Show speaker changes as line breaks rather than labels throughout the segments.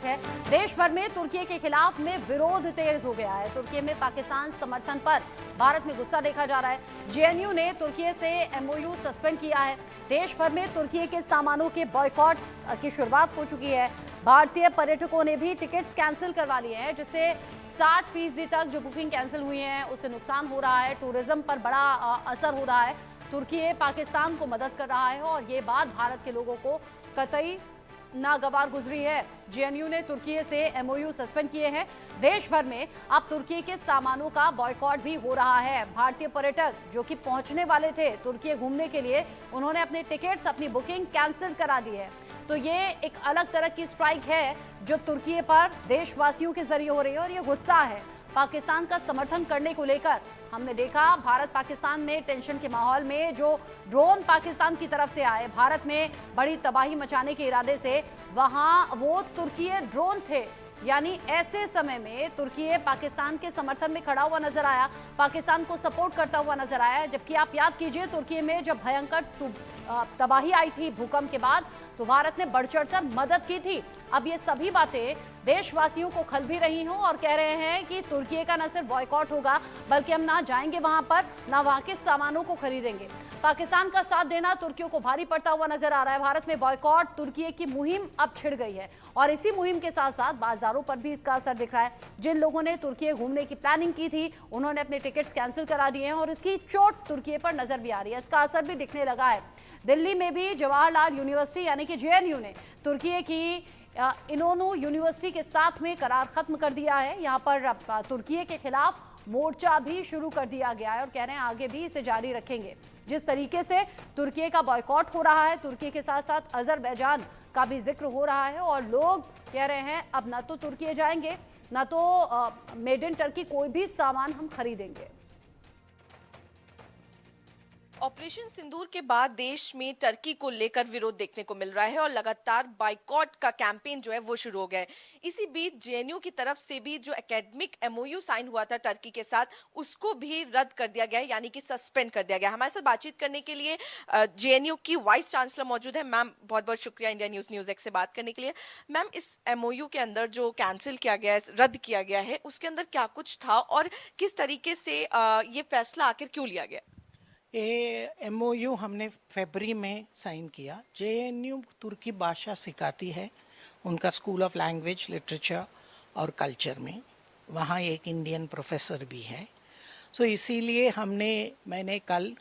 है। देश भर में तुर्की के खिलाफ में विरोध तेज हो गया है। तुर्की में पाकिस्तान समर्थन पर भारत में गुस्सा देखा जा रहा है। जेएनयू ने तुर्की से एमओयू सस्पेंड किया है। देश भर में तुर्की के सामानों के बॉयकॉट की शुरुआत हो चुकी है। भारतीय पर्यटकों ने भी टिकट्स कैंसिल करवा लिए हैं, जिससे 60% तक जो बुकिंग कैंसिल हुई है उससे नुकसान हो रहा है। टूरिज्म पर बड़ा असर हो रहा है। तुर्की पाकिस्तान को मदद कर रहा है और ये बात भारत के लोगों को कतई नागवार गुजरी है। जेएनयू ने तुर्की से एमओयू सस्पेंड किए हैं। देश भर में अब तुर्की के सामानों का बॉयकॉट भी हो रहा है। भारतीय पर्यटक जो कि पहुंचने वाले थे तुर्की घूमने के लिए, उन्होंने अपने टिकट्स, अपनी बुकिंग कैंसिल करा दी है। तो ये एक अलग तरह की स्ट्राइक है जो तुर्की पर देशवासियों के जरिए हो रही है और ये गुस्सा है पाकिस्तान का समर्थन करने को लेकर। हमने देखा भारत पाकिस्तान में टेंशन के माहौल में जो ड्रोन पाकिस्तान की तरफ से आए, भारत में बड़ी तबाही मचाने के इरादे से, वहां वो तुर्की ड्रोन थे। यानी ऐसे समय में तुर्की पाकिस्तान के समर्थन में खड़ा हुआ नजर आया, पाकिस्तान को सपोर्ट करता हुआ नजर आया। जबकि आप याद कीजिए, तुर्की में जब भयंकर तबाही आई थी भूकंप के बाद, तो भारत ने बढ़ चढ़कर मदद की थी। अब ये सभी बातें देशवासियों को खल भी रही हों और कह रहे हैं कि तुर्की का न सिर्फ बॉयकॉट होगा, बल्कि हम ना जाएंगे वहां पर, ना वहां के सामानों को खरीदेंगे। पाकिस्तान का साथ देना तुर्कियों को भारी पड़ता हुआ नजर आ रहा है। भारत में बॉयकॉट तुर्की की मुहिम अब छिड़ गई है और इसी मुहिम के साथ साथ बाजारों पर भी इसका असर दिख रहा है। जिन लोगों ने तुर्की घूमने की प्लानिंग की थी, उन्होंने अपने टिकट्स कैंसिल करा दिए हैं और इसकी चोट तुर्की पर नजर भी आ रही है। इसका असर भी दिखने लगा है। दिल्ली में भी जवाहरलाल यूनिवर्सिटी यानी कि जेएनयू ने तुर्की की इनोनू यूनिवर्सिटी के साथ में करार खत्म कर दिया है। यहाँ पर तुर्की के खिलाफ मोर्चा भी शुरू कर दिया गया है और कह रहे हैं आगे भी इसे जारी रखेंगे। जिस तरीके से तुर्की का बॉयकॉट हो रहा है, तुर्की के साथ साथ अजरबैजान का भी जिक्र हो रहा है और लोग कह रहे हैं अब ना तो तुर्की जाएंगे, ना तो मेड इन टर्की कोई भी सामान हम खरीदेंगे।
ऑपरेशन सिंदूर के बाद देश में टर्की को लेकर विरोध देखने को मिल रहा है और लगातार बाइकॉट का कैंपेन जो है वो शुरू हो गया है। इसी बीच जेएनयू की तरफ से भी जो एकेडमिक एमओयू साइन हुआ था टर्की के साथ, उसको भी रद्द कर दिया गया है, यानी कि सस्पेंड कर दिया गया। हमारे साथ बातचीत करने के लिए जेएनयू की वाइस चांसलर मौजूद है। मैम, बहुत बहुत शुक्रिया इंडिया न्यूज एक्स से बात करने के लिए। मैम, इस एमओयू के अंदर जो कैंसिल किया गया है, रद्द किया गया है, उसके अंदर क्या कुछ था और किस तरीके से ये फैसला आखिर क्यों लिया गया?
ये एमओयू हमने फरवरी में साइन किया। जेएनयू तुर्की भाषा सिखाती है, उनका स्कूल ऑफ लैंग्वेज, लिटरेचर और कल्चर में। वहाँ एक इंडियन प्रोफेसर भी है। सो इसीलिए मैंने कल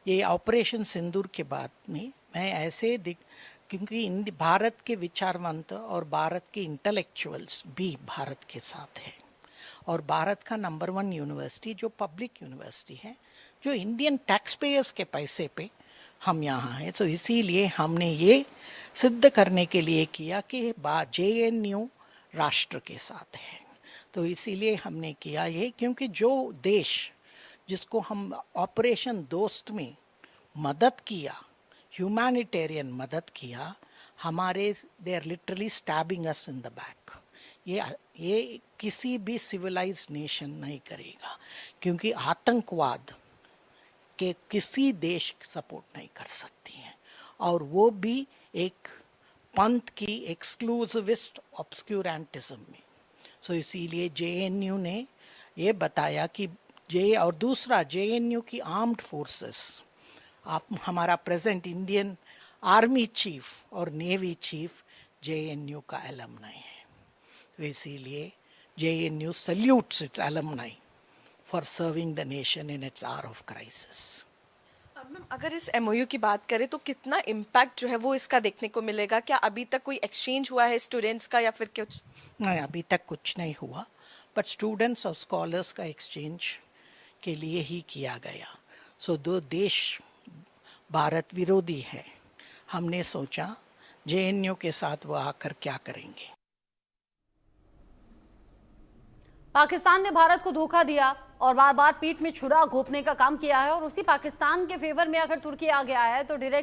ये ऑपरेशन सिंदूर के बाद में मैं ऐसे क्योंकि भारत के विचारवंत और भारत के इंटेलेक्चुअल्स भी भारत के साथ है और भारत का नंबर 1 यूनिवर्सिटी जो पब्लिक यूनिवर्सिटी है, जो इंडियन टैक्स पेयर्स के पैसे पे हम यहाँ हैं। तो इसीलिए हमने ये सिद्ध करने के लिए किया कि जेएनयू राष्ट्र के साथ है। तो इसीलिए हमने किया ये, क्योंकि जो देश जिसको हम ऑपरेशन दोस्त में मदद किया, ह्यूमैनिटेरियन मदद किया, they are literally stabbing us in the back. ये किसी भी सिविलाइज्ड नेशन नहीं करेगा, क्योंकि आतंकवाद के किसी देश सपोर्ट नहीं कर सकती है और वो भी एक पंथ की एक्सक्लूसिविस्ट ऑब्स्क्यूरेंटिज्म में। सो इसीलिए जेएनयू ने ये बताया कि और दूसरा, जेएनयू की आर्म्ड फोर्सेस, हमारा प्रेजेंट इंडियन आर्मी चीफ और नेवी चीफ जेएनयू का एलमनाई है। तो इसीलिए JNU salutes it's alumni for serving the nation in its hour of crisis.
Ma'am, अगर इस एमओयू की बात करें तो कितना इम्पैक्ट जो है वो इसका देखने को मिलेगा? क्या अभी तक कोई एक्सचेंज हुआ है स्टूडेंट्स का या फिर कुछ?
नहीं, अभी तक कुछ नहीं हुआ, बट स्टूडेंट्स और स्कॉलर्स का एक्सचेंज के लिए ही किया गया। सो दो देश भारत विरोधी है, हमने सोचा जेएनयू के साथ वो आकर क्या करेंगे।
पाकिस्तान ने भारत को धोखा दिया और बार बार पीठ में छुरा घोंपने का काम किया है और उसी पाकिस्तान के फेवर में अगर तुर्की आ गया है तो डायरेक्टली